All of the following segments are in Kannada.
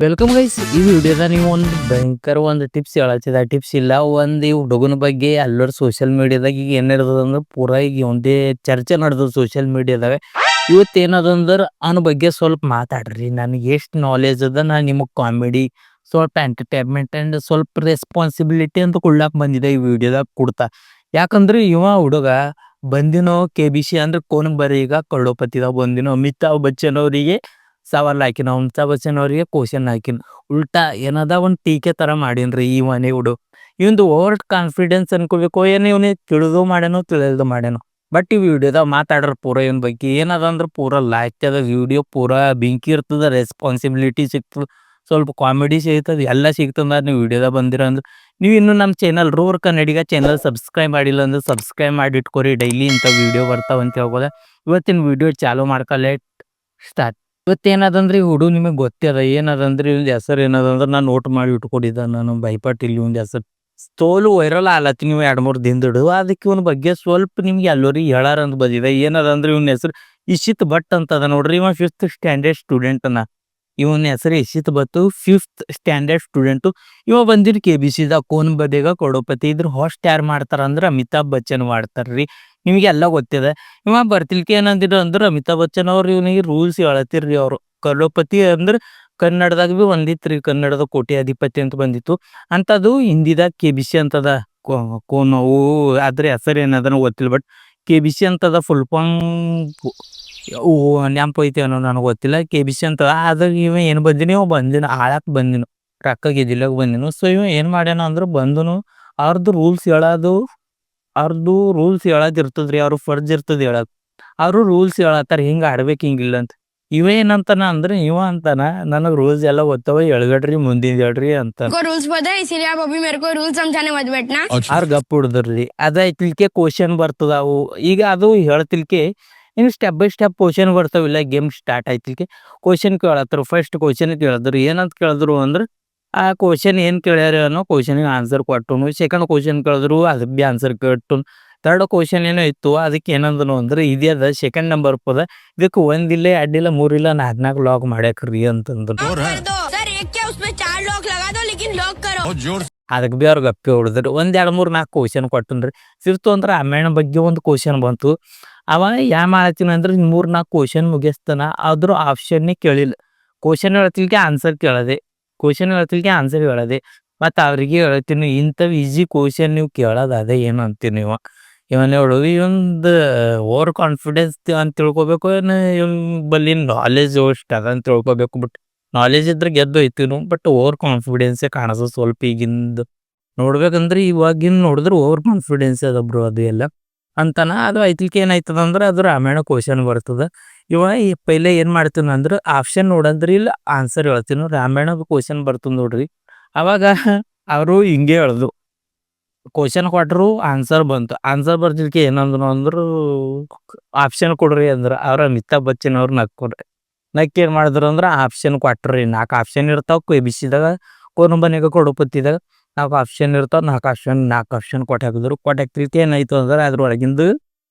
Welcome guys. ಈ ವಿಡಿಯೋದ ನೀವು ಒಂದು ಭಯಂಕರ ಒಂದು ಟಿಪ್ಸ್ ಹೇಳತ್ತಿದ. ಆ ಟಿಪ್ಸ್ ಇಲ್ಲ, ಒಂದು ಈ ಹುಡುಗನ ಬಗ್ಗೆ ಎಲ್ಲರೂ ಸೋಷಿಯಲ್ ಮೀಡಿಯಾದಾಗ ಈಗ ಏನ್ ನಡೆದದಂದ್ರೆ ಪೂರಾ ಈಗ ಒಂದೇ ಚರ್ಚೆ ನಡೆದದ ಸೋಷಿಯಲ್ ಮೀಡಿಯಾದಾಗ. ಇವತ್ತು ಏನದಂದ್ರೆ ಅವನ ಬಗ್ಗೆ ಸ್ವಲ್ಪ ಮಾತಾಡ್ರಿ. ನನಗೆ ಎಷ್ಟು ನಾಲೆಜ್ ಅದ, ನಾನು ನಿಮಗೆ ಕಾಮಿಡಿ, ಸ್ವಲ್ಪ ಎಂಟರ್ಟೈನ್ಮೆಂಟ್ ಆ್ಯಂಡ್ ಸ್ವಲ್ಪ ರೆಸ್ಪಾನ್ಸಿಬಿಲಿಟಿ ಅಂತ ಕೊಡ್ಲಾಕ್ ಬಂದಿದೆ ಈ ವಿಡಿಯೋದಾಗ ಕೊಡ್ತಾ. ಯಾಕಂದ್ರೆ ಇವ ಹುಡುಗ ಬಂದಿನೋ KBC ಅಂದ್ರೆ ಕೋನ್ ಬರೀ ಈಗ ಕರೋಡಪತಿದಾಗ ಬಂದಿನೋ ಅಮಿತಾಬ್ ಬಚ್ಚನ್ ಅವರಿಗೆ ಸವಾಲ್ ಹಾಕಿನ, ಅಮಿತಾಬ್ ಬಚ್ಚನ್ ಅವರಿಗೆ ಕ್ವಶನ್ ಹಾಕಿನ. ಉಲ್ಟಾ ಏನದ ಒಂದು ಟೀಕೆ ತರ ಮಾಡೀನ್ರಿ ಈ ಮನೆ ಹುಡು. ಇವಂದು ಓವರ್ ಕಾನ್ಫಿಡೆನ್ಸ್ ಅನ್ಕೋಬೇಕು, ಏನು ಇವನೇ ತಿಳಿದು ಮಾಡ್ಯಾನೋ ತಿಳಿದು ಮಾಡ್ಯಾನೋ. ಬಟ್ ಈ ವಿಡಿಯೋದಾಗ ಮಾತಾಡ್ರ ಪೂರ ಇವನ್ ಬಗ್ಗೆ ಏನದ ಅಂದ್ರೆ ಪೂರ ಲಾಯ್ಕ್ ಅದ ವಿಡಿಯೋ, ಪೂರ ಬೆಂಕಿ ಇರ್ತದ, ರೆಸ್ಪಾನ್ಸಿಬಿಲಿಟಿ ಸಿಗ್ತದ, ಸ್ವಲ್ಪ ಕಾಮಿಡಿ ಸಿಗ್ತದೆ, ಎಲ್ಲ ಸಿಗ್ತದ. ನೀವು ವಿಡಿಯೋದಾಗ ಬಂದಿರ ಅಂದ್ರೆ ನೀವು ಇನ್ನೂ ನಮ್ಮ ಚಾನಲ್ ರೂರ್ ಕನ್ನಡಿಗ ಚಾನಲ್ ಸಬ್ಸ್ಕ್ರೈಬ್ ಮಾಡಿಲ್ಲ ಅಂದ್ರೆ ಸಬ್ಸ್ಕ್ರೈಬ್ ಮಾಡಿ ಇಟ್ಕೊರಿ. ಡೈಲಿ ಇಂಥ ವಿಡಿಯೋ ಬರ್ತಾವ ಅಂತ ಹೇಳ್ಬೋದ. ಇವತ್ತಿನ ವಿಡಿಯೋ ಚಾಲೂ ಮಾಡ್ಕೊಳ್ಳೆ ಸ್ಟಾರ್ಟ್. ಇವತ್ತೇನದಂದ್ರೆ ಈ ಹುಡು ನಿಮಗೆ ಗೊತ್ತದ ಏನದಂದ್ರೆ ಇವ್ನ ಹೆಸರು ಏನದಂದ್ರೆ ನಾನು ನೋಟ್ ಮಾಡಿ ಇಟ್ಕೊಂಡಿದ್ದ, ನಾನು ಭಯಪಟ್ಟಿಲ್ಲ ಇವ್ನ ಹೆಸರು. ತೋಲು ವೈರಲ್ ಆಲತ್ತಿ ನೀವು 2-3 ದಿನದಿಡು. ಅದಕ್ಕೆ ಇವನ ಬಗ್ಗೆ ಸ್ವಲ್ಪ ನಿಮ್ಗೆ ಎಲ್ಲರಿಗೆ ಹೇಳಾರ ಅಂತ ಬಂದಿದೆ. ಏನದಂದ್ರೆ ಇವನ ಹೆಸರು ಇಶಿತ್ ಭಟ್ ಅಂತದ ನೋಡ್ರಿ. ಇವ 5th ಸ್ಟ್ಯಾಂಡರ್ಡ್ ಸ್ಟೂಡೆಂಟ್ ಅನ್ನ. ಇವನ ಹೆಸರು Ishit Bhat, 5th standard student. ಇವ ಬಂದಿರ್ KBCದಾಗ ಕೋನ್ ಬದೇಗ ಕರೋಡಪತಿ. ಇದ್ರ ಹೋಸ್ಟ್ ಯಾರು ಮಾಡ್ತಾರ ಅಂದ್ರೆ ಅಮಿತಾಬ್ ಬಚ್ಚನ್ ಮಾಡ್ತಾರ್ರಿ. ನಿಮಗೆ ಎಲ್ಲ ಗೊತ್ತಿದೆ. ಇವ ಬರ್ತಿಲ್ಕೆ ಏನಂದಿರ ಅಂದ್ರೆ ಅಮಿತಾಬ್ ಬಚ್ಚನ್ ಅವ್ರು ಇವನಿಗೆ ರೂಲ್ಸ್ ಹೇಳತ್ತಿರ್ರಿ. ಅವರು ಕರೋಡಪತಿ ಅಂದ್ರೆ ಕನ್ನಡದಾಗ ಭೀ ಒಂದಿತ್ರಿ, ಕನ್ನಡದ ಕೋಟ್ಯಾಧಿಪತಿ ಅಂತ ಬಂದಿತ್ತು. ಅಂಥದ್ದು ಹಿಂದಿದಾಗ KBC ಅಂತದ. ಕೋನವು ಅದ್ರ ಹೆಸರು ಏನದನ ಗೊತ್ತಿಲ್ಲ. ಬಟ್ KBC ಅಂತದ ಫುಲ್ ಫಾರ್ಮ್. ನೆನಪು ಐತಿ ಅನ್ನೋ ನನಗೆ ಗೊತ್ತಿಲ್ಲ. KBC ಅಂತ ಅದಾಗ ಇವ ಏನು ಬಂದಿನಿ, ಇವ ಬಂದಿನ ಆಳಕ್ಕೆ ಬಂದಿನು, ರೊಕ್ಕ ಗೆದಿಲಾಗ ಬಂದಿನು. ಸೊ ಇವ ಏನು ಮಾಡ್ಯಾನ ಅಂದ್ರೆ ಬಂದನು ಅವ್ರದ್ದು ರೂಲ್ಸ್ ಹೇಳೋದಿರ್ತದ್ರಿ. ಅವ್ರು ಫರ್ಜ್ ಇರ್ತದೆ ಹೇಳೋದು. ಅವರು ರೂಲ್ಸ್ ಹೇಳತ್ತಾರ ಹಿಂಗೆ ಆಡ್ಬೇಕು ಹಿಂಗಿಲ್ಲ ಅಂತ. ಇವ ಏನಂತಾನ ಅಂದ್ರೆ ಇವ ಅಂತಾನ ನನಗೆ ರೂಲ್ಸ್ ಎಲ್ಲ ಗೊತ್ತವ, ಎಳ್ಗಡ್ರಿ ಮುಂದಿನ ಹೇಳ್ರಿ ಅಂತ. रूल्स पता है इसीलिए आप अभी मेरे को रूल समझाने मत बैठना। ಅವ್ರ ಗಪ್ ಹುಡ್ದ್ರಿ. ಅದೈತಿಲ್ಕೆ ಕ್ವಶನ್ ಬರ್ತದ ಅವು. ಈಗ ಅದು ಹೇಳ್ತಿಲ್ಕೆ ಇನ್ನು ಸ್ಟೆಪ್ ಬೈ ಸ್ಟೆಪ್ ಕ್ವಶನ್ ಬರ್ತಾವಿಲ್ಲ. ಗೇಮ್ ಸ್ಟಾರ್ಟ್ ಆಯ್ತಿಲ್ಕೆ ಕ್ವಶನ್ ಕೇಳತ್ತರು. ಫಸ್ಟ್ ಕ್ವಶನ್ ಕೇಳಿದ್ರು, ಏನಂತ ಕೇಳಿದ್ರು ಅಂದ್ರೆ ಆ ಕ್ವಶನ್ ಏನು ಕೇಳ್ಯಾರ ಅನ್ನೋ ಕ್ವಶನ್ಗೆ ಆನ್ಸರ್ ಕೊಟ್ಟನು. ಸೆಕೆಂಡ್ ಕ್ವಶನ್ ಕೇಳಿದ್ರು, ಅದಕ್ಕೆ ಭೀ ಆನ್ಸರ್ ಕೊಟ್ಟನು. ಥರ್ಡ್ ಕ್ವಶನ್ ಏನೋ ಇತ್ತು, ಅದಕ್ಕೆ ಏನಂದನು ಅಂದ್ರೆ ಇದೇ ಅದ ಸೆಕೆಂಡ್ ನಂಬರ್ ಪದ, ಇದಕ್ಕೆ 1 ಇಲ್ಲ 2 ಇಲ್ಲ 3 ಇಲ್ಲ 4 ಲಾಕ್ ಮಾಡ್ಯಾಕ್ರಿ ಅಂತಂದ್ರು. कर दो सर, एक क्या उसमें 4 लॉक लगा दो, लेकिन लॉक करो। ಅದಕ್ಕೆ ಭೀ ಅವ್ರು ಗಪ್ಪೆ ಹೊಡೆದ್ರು. 1 2 3 4 ಕ್ವಶನ್ ಕೊಟ್ಟನ್ರಿ. ಫಿಫ್ತ್ ಅಂದ್ರೆ ರಾಮಾಯಣ ಬಗ್ಗೆ ಒಂದು ಕ್ವಶನ್ ಬಂತು. ಅವ ಯಾ ಮಾಡತ್ತೀನಿ ಅಂದ್ರೆ 3 4 ಕ್ವಶನ್ ಮುಗಿಸ್ತಾನ, ಆದ್ರೂ ಆಪ್ಷನ್ನೇ ಕೇಳಿಲ್ಲ. ಕ್ವಶನ್ ಹೇಳ್ತಿಲ್ಕೆ ಆನ್ಸರ್ ಕೇಳದೆ, ಕ್ವಶನ್ ಹೇಳ್ತಿಲ್ಕೆ ಆನ್ಸರ್ ಹೇಳದೆ. ಮತ್ತು ಅವ್ರಿಗೆ ಹೇಳ್ತೀನಿ, ಇಂಥವು ಈಸಿ ಕ್ವಶನ್ ನೀವು ಕೇಳೋದು ಅದೇ ಏನು ಅಂತೀನಿ. ಇವನ್ ಹೇಳು ಇವಂದು ಓವರ್ ಕಾನ್ಫಿಡೆನ್ಸ್ ಅಂತ ತಿಳ್ಕೊಬೇಕು, ಏನು ಇವನ್ ಬಲ್ಲಿ ನಾಲೆಜ್ ಅಷ್ಟು ಅದ ಅಂತ ತಿಳ್ಕೊಬೇಕು. ಬಟ್ ನಾಲೆಜ್ ಇದ್ರೆ ಗೆದ್ದು ಹೋಯ್ತೀವಿ. ಬಟ್ ಓವರ್ ಕಾನ್ಫಿಡೆನ್ಸೇ ಕಾಣಿಸೋ ಸ್ವಲ್ಪ ಈಗಿಂದ ನೋಡ್ಬೇಕಂದ್ರೆ. ಇವಾಗಿನ ನೋಡಿದ್ರೆ ಓವರ್ ಕಾನ್ಫಿಡೆನ್ಸ್ ಅದ ಬ್ರೋ ಅದು ಎಲ್ಲ ಅಂತಾನ. ಅದು ಐತಿಲ್ಕೆ ಏನಾಯ್ತದ ಅಂದ್ರೆ ಅದು ರಾಮಾಯಣ ಕ್ವಶನ್ ಬರ್ತದ. ಇವ ಪೈಲೆ ಏನು ಮಾಡ್ತೀನಿ ಅಂದ್ರೆ ಆಪ್ಷನ್ ನೋಡಂದ್ರಿ ಇಲ್ಲ ಆನ್ಸರ್ ಹೇಳ್ತೀನಿ. ರಾಮಾಯಣದ ಕ್ವಶನ್ ಬರ್ತದೆ ನೋಡ್ರಿ. ಅವಾಗ ಅವರು ಹಿಂಗೆ ಹೇಳ್ದು, ಕ್ವಶನ್ ಕೊಟ್ಟರು, ಆನ್ಸರ್ ಬಂತು. ಆನ್ಸರ್ ಬರ್ತಿಲ್ಕೆ ಏನಂದ್ರು ಅಂದ್ರು ಆಪ್ಷನ್ ಕೊಡ್ರಿ ಅಂದ್ರೆ ಅವ್ರ ಅಮಿತಾಬ್ ಬಚ್ಚನ್ ಅವ್ರು ನಕ್ಕೊಡ್ರಿ. ನಕ್ಕಿ ಏನು ಮಾಡಿದ್ರು ಅಂದ್ರೆ ಆಪ್ಷನ್ ಕೊಟ್ರಿ. 4 ಆಪ್ಷನ್ ಇರ್ತಾವೆ KBCದಾಗ, ಕೋನಂಬನಿಗ ಕರೋಡಪತಿದಾಗ 4 ಆಪ್ಷನ್ ಇರ್ತಾವೆ. 4 ಆಪ್ಷನ್ ಕೊಟ್ಟು ಹಾಕಿದ್ರು. ಕೊಟ್ಟು ಹಾಕ್ತಿಲ್ಕೆ ಏನಾಯ್ತು ಅಂದ್ರೆ ಅದ್ರೊಳಗಿಂದು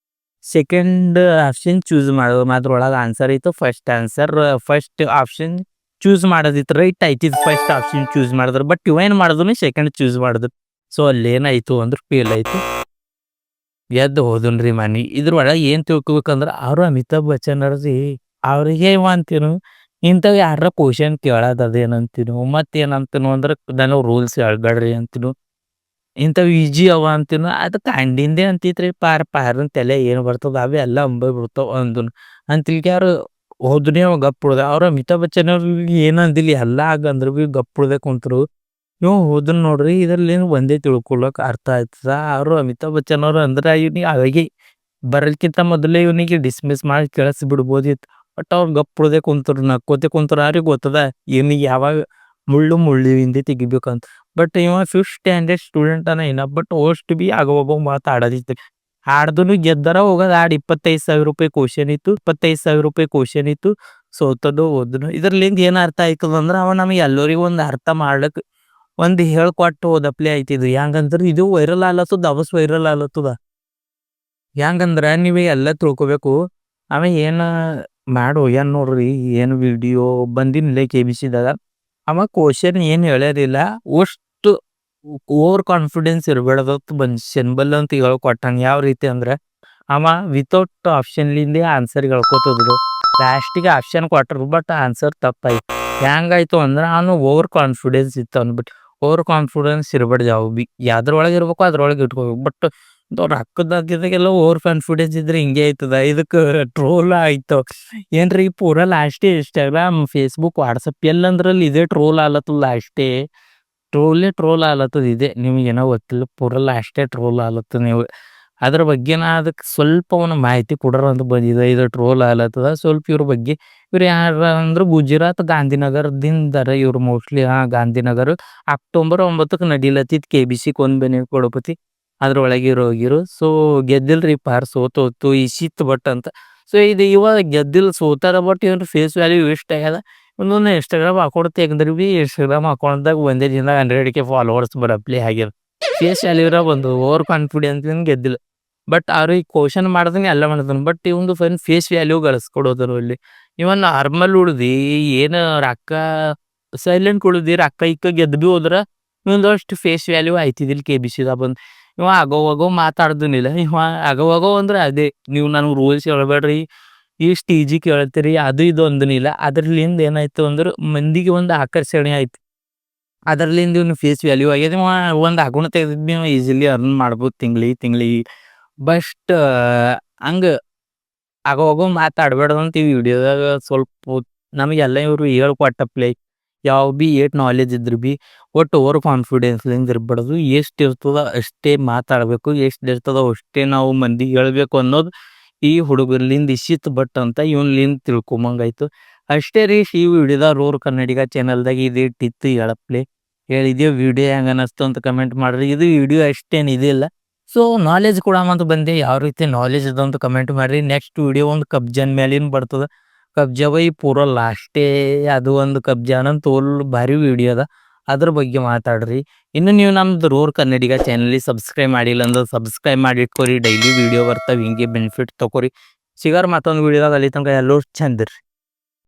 ಸೆಕೆಂಡ್ ಆಪ್ಷನ್ ಚೂಸ್ ಮಾಡೋದು. ಅದ್ರೊಳಗೆ ಆನ್ಸರ್ ಇತ್ತು. ಫಸ್ಟ್ ಆಪ್ಷನ್ ಚೂಸ್ ಮಾಡೋದಿತ್ತು, ರೈಟ್ ಆಯ್ತಿದ್ದು. ಫಸ್ಟ್ ಆಪ್ಷನ್ ಚೂಸ್ ಮಾಡಿದ್ರು. ಬಟ್ ಇವ ಏನು ಮಾಡಿದ್ರು, ಸೆಕೆಂಡ್ ಚೂಸ್ ಮಾಡಿದ್ರು. ಸೊ ಅಲ್ಲೇನಾಯ್ತು ಅಂದ್ರೆ ಫೇಲ್ ಆಯಿತು. ಎದ್ದು ಹೋದನ್ರಿ ಮನೆ. ಇದ್ರೊಳಗೆ ಏನು ತಿಳ್ಕೊಬೇಕಂದ್ರೆ ಅವರು ಅಮಿತಾಬ್ ಬಚ್ಚನ್ ಅವ್ರಿ ಅವ್ರಿಗೆ ಇವ ಅಂತೀನು ಇಂಥವು ಯಾರ ಕ್ವಶನ್ ಕೇಳೋದು ಅದೇನಂತೀನು. ಮತ್ತೇನಂತೀನು ಅಂದ್ರೆ ನನಗೆ ರೂಲ್ಸ್ ಹೇಳ್ಬೇಡ್ರಿ ಅಂತೀನು. ಇಂಥವು ಈಜಿ ಅವ ಅಂತೀನು. ಅದು ಕಂಡಿಂದೆ ಅಂತಿತ್ರಿ. ಪಾರನ್ ತಲೆ ಏನು ಬರ್ತದ ಅವೇ ಎಲ್ಲ ಬಿಡ್ತಾವ ಅಂದನು ಅಂತಿಲ್ಕೆ ಅವ್ರು ಹೋದ್ನೇ ಅವ ಗಪ್ ಉಳ್ದ. ಅವ್ರು ಅಮಿತಾಬ್ ಬಚ್ಚನ್ ಅವ್ರಿಗೆ ಏನಂದಿಲ್ಲ, ಎಲ್ಲ ಆಗಂದ್ರೆ ಭೀ ಗಪ್ ಉಳ್ದೆ ಕುಂತರು. ಇವ್ ಹೋದನ್ ನೋಡ್ರಿ. ಇದ್ರಲ್ಲಿ ಏನು ಒಂದೇ ತಿಳ್ಕೊಳಕ್ ಅರ್ಥ ಆಯ್ತದ. ಅವರು ಅಮಿತಾಬ್ ಬಚ್ಚನ್ ಅವ್ರು ಅಂದ್ರೆ ಇವನಿಗೆ ಅವಾಗೆ ಬರಲ್ಕಿಂತ ಮೊದಲೇ ಇವನಿಗೆ ಡಿಸ್ಮಿಸ್ ಮಾಡಿ ಬಿಡ್ಬೋದಿತ್ತು. ಬಟ್ ಅವ್ರು ಗಪ್ ಉಳ್ದೆ ಕುಂತರು, ನಕ್ಕೋತೆ ಕುಂತರು. ಅವ್ರಿಗೆ ಗೊತ್ತದ ಇವನಿಗೆ ಯಾವಾಗ ಮುಳ್ಳಿಂದ ತೆಗಿಬೇಕಂತ. ಬಟ್ ಇವ 5th ಸ್ಟ್ಯಾಂಡರ್ಡ್ ಸ್ಟೂಡೆಂಟ್ ಅನ್ನ ಏನ. ಬಟ್ ಅಷ್ಟು ಭೀ ಆಗೋವಾಗ ಮಾತು ಆಡೋದಿತ್ತು. ಆಡ್ದನು ಗೆದ್ದರ ಹೋಗೋದು. 25,000 ರೂಪಾಯಿ ಕ್ವಶನ್ ಇತ್ತು, 25,000 ರೂಪಾಯಿ ಕ್ವಶನ್ ಇತ್ತು. ಸೋತದು ಹೋದನು. ಇದ್ರಲ್ಲಿಂದ ಏನು ಅರ್ಥ ಆಯ್ತದ ಅಂದ್ರೆ ಅವ ನಮಗೆ ಎಲ್ಲರಿಗೂ ಒಂದು ಅರ್ಥ ಮಾಡ್ಲಿಕ್ಕೆ ಒಂದು ಹೇಳ್ಕೊಟ್ಟು ಹೋದಪ್ಲೆ ಆಯ್ತಿದ್ದು. ಹೆಂಗಂದ್ರೆ ಇದು ವೈರಲ್ ಆಲತ್ತದ, ಅವಸ್ ವೈರಲ್ ಆಲತ್ತದ. ಹೆಂಗಂದ್ರೆ ನೀವು ಎಲ್ಲ ತಿಳ್ಕೊಬೇಕು. ಅವ ಏನು ಮಾಡು ಏನು ನೋಡ್ರಿ, ಏನು ವಿಡಿಯೋ ಬಂದಿನಿಲ್ಲ KBCದಾಗ. ಅವ ಕ್ವಶನ್ ಏನು ಹೇಳ್ಯಾರಿಲ್ಲ ಅಷ್ಟು ಓವರ್ ಕಾನ್ಫಿಡೆನ್ಸ್ ಇರಬೇಡ್ದತ್ ಮನುಷ್ಯನ್ ಬಲ್ ಅಂತ ಹೇಳ್ಕೊಟ್ಟಾನ. ಯಾವ ರೀತಿ ಅಂದ್ರೆ ಅವ ವಿತೌಟ್ ಆಪ್ಷನ್ಲಿಂದ ಆನ್ಸರ್ ಹೇಳ್ಕೊತಿದ್ರು. ಲಾಸ್ಟಿಗೆ ಆಪ್ಷನ್ ಕೊಟ್ಟರು ಬಟ್ ಆನ್ಸರ್ ತಪ್ಪಾಯ್ತು. ಹೆಂಗಾಯ್ತು ಅಂದ್ರೆ ಅವನು ಓವರ್ ಕಾನ್ಫಿಡೆನ್ಸ್ ಇತ್ತು ಅಂದ್ಬಿಟ್ಟು. ಓವರ್ ಕಾನ್ಫಿಡೆನ್ಸ್ ಇರಬಾರ್ದು ಯಾವ ಬಿ ಯಾವ್ದ್ರೊಳಗೆ ಇರ್ಬೇಕು ಅದ್ರೊಳಗೆ ಇಟ್ಕೋಬೇಕು. ಬಟ್ ರೊಕ್ಕದಾಗಿದ್ದಾಗೆಲ್ಲ ಓವರ್ ಕಾನ್ಫಿಡೆನ್ಸ್ ಇದ್ರೆ ಹಿಂಗೆ ಆಯ್ತದ. ಇದಕ್ಕೆ ಟ್ರೋಲ್ ಆಯ್ತು ಏನ್ರಿ ಪೂರಾ ಲಾಸ್ಟೇ ಇನ್ಸ್ಟಾಗ್ರಾಮ್ ಫೇಸ್ಬುಕ್ ವಾಟ್ಸಪ್ ಎಲ್ಲಂದ್ರಲ್ಲಿ ಇದೇ ಟ್ರೋಲ್ ಆಲತ್ತದ. ಲಾಸ್ಟೇ ಟ್ರೋಲ್ ಆಲತ್ತದ ಇದೆ. ನಿಮಗೇನೋ ಗೊತ್ತಿಲ್ಲ ಪೂರಾ ಲಾಸ್ಟೇ ಟ್ರೋಲ್ ಆಲತ್ತದ. ನೀವು ಅದ್ರ ಬಗ್ಗೆ ನಾ ಅದಕ್ಕೆ ಸ್ವಲ್ಪ ಅವನ ಮಾಹಿತಿ ಕೊಡೋರು ಅಂತ ಬಂದಿದೆ. ಇದು ಟ್ರೋಲ್ ಆಲತ್ತದ ಸ್ವಲ್ಪ ಇವ್ರ ಬಗ್ಗೆ. ಇವ್ರು ಯಾರು ಅಂದ್ರೆ ಗುಜರಾತ್ ಗಾಂಧಿನಗರದಿಂದಾರ ಇವ್ರು ಮೋಸ್ಟ್ಲಿ. ಗಾಂಧಿನಗರ ಅಕ್ಟೋಬರ್ 9ಕ್ಕೆ ನಡೀಲತ್ತಿತ್ತು KBC ಕೋನ್ ಬೆನೆ ಕೊಡಪತಿ ಅದ್ರೊಳಗೆ ಹೋಗಿರು. ಸೊ ಗೆದ್ದಿಲ್ರಿ ಪಾರ್ ಸೋತೋತು ಇಶಿತ್ ಭಟ್ ಅಂತ. ಸೊ ಇದು ಇವಾಗ ಗೆದ್ದಿಲ್ಲ ಸೋತಾರ ಬಟ್ ಇವ್ರ ಫೇಸ್ ವ್ಯಾಲ್ಯೂ ಇಷ್ಟ ಆಗ್ಯದ. ಒಂದೊಂದು ಇನ್ಸ್ಟಾಗ್ರಾಮ್ ಅಕೌಂಟ್ ತೆಗೆದ್ರೆ ಭೀ ಇನ್ಸ್ಟಾಗ್ರಾಮ್ ಅಕೌಂಟ್ದಾಗ ಒಂದೇ ದಿನ 100K ಫಾಲೋವರ್ಸ್ ಬರಪ್ಲಿ ಆಗ್ಯದ. ಫೇಸ್ ವ್ಯಾಲ್ಯೂರ ಬಂದು ಓವರ್ ಕಾನ್ಫಿಡೆನ್ಸ್ ಗೆದ್ದಿಲ್ಲ. ಬಟ್ ಅವ್ರಿಗೆ ಕ್ವಶನ್ ಮಾಡ್ದಂಗೆ ಎಲ್ಲ ಮಾಡ್ತಾನೆ. ಬಟ್ ಇವಂದು ಫೇಸ್ ವ್ಯಾಲ್ಯೂ ಗಳಿಸ್ಕೊಡೋದ್ರು ಇಲ್ಲಿ. ಇವನ್ ನಾರ್ಮಲ್ ಉಳ್ದು ಏನು ರೊಕ್ಕ ಸೈಲೆಂಟ್ ಉಳ್ದು ರೊಕ್ಕ ಇಕ್ಕ ಗೆದ್ದು ಭೀ ಹೋದ್ರ ಇವೊಂದಷ್ಟು ಫೇಸ್ ವ್ಯಾಲ್ಯೂ ಆಯ್ತಿದಿಲ್ಲ KBCದಾಗ ಬಂದು. ಇವ ಆಗೋ ಮಾತಾಡ್ದನಿಲ್ಲ. ಇವ ಆಗೋ ಅಂದ್ರೆ ಅದೇ ನೀವು ನನಗೆ ರೂಲ್ಸ್ ಹೇಳ್ಬೇಡ್ರಿ ಇಷ್ಟು ಈಜಿ ಕೇಳ್ತೀರಿ ಅದು ಇದು ಅಂದನಿಲ್ಲ. ಅದ್ರಲಿಂದ ಏನಾಯ್ತು ಅಂದ್ರೆ ಮಂದಿಗೆ ಒಂದು ಆಕರ್ಷಣೆ ಆಯ್ತು. ಅದರ್ಲಿಂದ ಇವ್ನು ಫೇಸ್ ವ್ಯಾಲ್ಯೂ ಆಗ್ಯದ. ಇವ ಒಂದು ಅಕೌಂಟ್ ತೆಗೆದಿದ್ದು ಇವ ಈಸಿಲಿ ಅರ್ನ್ ಮಾಡ್ಬೋದು ತಿಂಗ್ಳಿಗೆ. ಬಸ್ಟ್ ಹಂಗೆ ಆಗೋ ಮಾತಾಡ್ಬೇಡ್ದು ಅಂತ ಈ ವಿಡಿಯೋದಾಗ ಸ್ವಲ್ಪ ನಮಗೆಲ್ಲ ಇವರು ಹೇಳ್ಕೊಟ್ಟಪ್ಲೆ. ಯಾವ ಭೀ ಏಟ್ ನಾಲೆಜ್ ಇದ್ರು ಭೀ ಒಟ್ಟು ಓವರ್ ಕಾನ್ಫಿಡೆನ್ಸ್ಲಿಂದ ಇರ್ಬಾರ್ದು. ಎಷ್ಟು ಇರ್ತದ ಅಷ್ಟೇ ಮಾತಾಡಬೇಕು. ಎಷ್ಟು ಇರ್ತದ ಅಷ್ಟೇ ನಾವು ಮಂದಿಗೆ ಹೇಳ್ಬೇಕು ಅನ್ನೋದು ಈ ಹುಡುಗರ್ಲಿಂದ ಇಶಿತ್ ಭಟ್ ಅಂತ ಇವನ್ಲಿಂದ ತಿಳ್ಕೊಂಬಂಗಾಯ್ತು. ಅಷ್ಟೇ ರೀ ಈ ವಿಡಿಯೋದಾಗ ರೋರ್ ಕನ್ನಡಿಗ ಚಾನಲ್ದಾಗ ಇದು ಇಟ್ಟಿತ್ತು ಹೇಳಪ್ಲೆ. ಹೇಳಿದ್ದೆ ವಿಡಿಯೋ ಹೆಂಗೆ ಅನ್ನಿಸ್ತು ಅಂತ ಕಮೆಂಟ್ ಮಾಡಿರಿ. ಇದು ವಿಡಿಯೋ ಅಷ್ಟೇನು ಇದಿಲ್ಲ. ಸೊ ನಾಲೆಜ್ ಕೊಡಮಂತ ಬಂದೆ. ಯಾವ ರೀತಿ ನಾಲೆಜ್ ಇದೆ ಅಂತ ಕಮೆಂಟ್ ಮಾಡಿರಿ. ನೆಕ್ಸ್ಟ್ ವಿಡಿಯೋ ಒಂದು ಕಬ್ಜನ್ ಮೇಲಿನ ಬರ್ತದೆ. ಕಬ್ಜ ಬೈ ಪೂರ ಲಾಸ್ಟೇ ಅದು ಒಂದು ಕಬ್ಜಾನ ತೋಲ್ ಭಾರಿ ವಿಡಿಯೋ ಅದ. ಅದ್ರ ಬಗ್ಗೆ ಮಾತಾಡ್ರಿ. ಇನ್ನು ನೀವು ನಮ್ದು ರೋರ್ ಕನ್ನಡಿಗ ಚಾನಲಿಗೆ ಸಬ್ಸ್ಕ್ರೈಬ್ ಮಾಡಿಲ್ಲ ಅಂದ್ರೆ ಸಬ್ಸ್ಕ್ರೈಬ್ ಮಾಡಿ ಇಟ್ಕೊರಿ. ಡೈಲಿ ವಿಡಿಯೋ ಬರ್ತಾವೆ ಹಿಂಗೆ ಬೆನಿಫಿಟ್ ತೊಗೊರಿ. ಸಿಗಾರ ಮತ್ತೊಂದು ವಿಡಿಯೋದಾಗ ಅಲ್ಲಿ ತನಕ ಎಲ್ಲರೂ ಚಂದಿರಿ.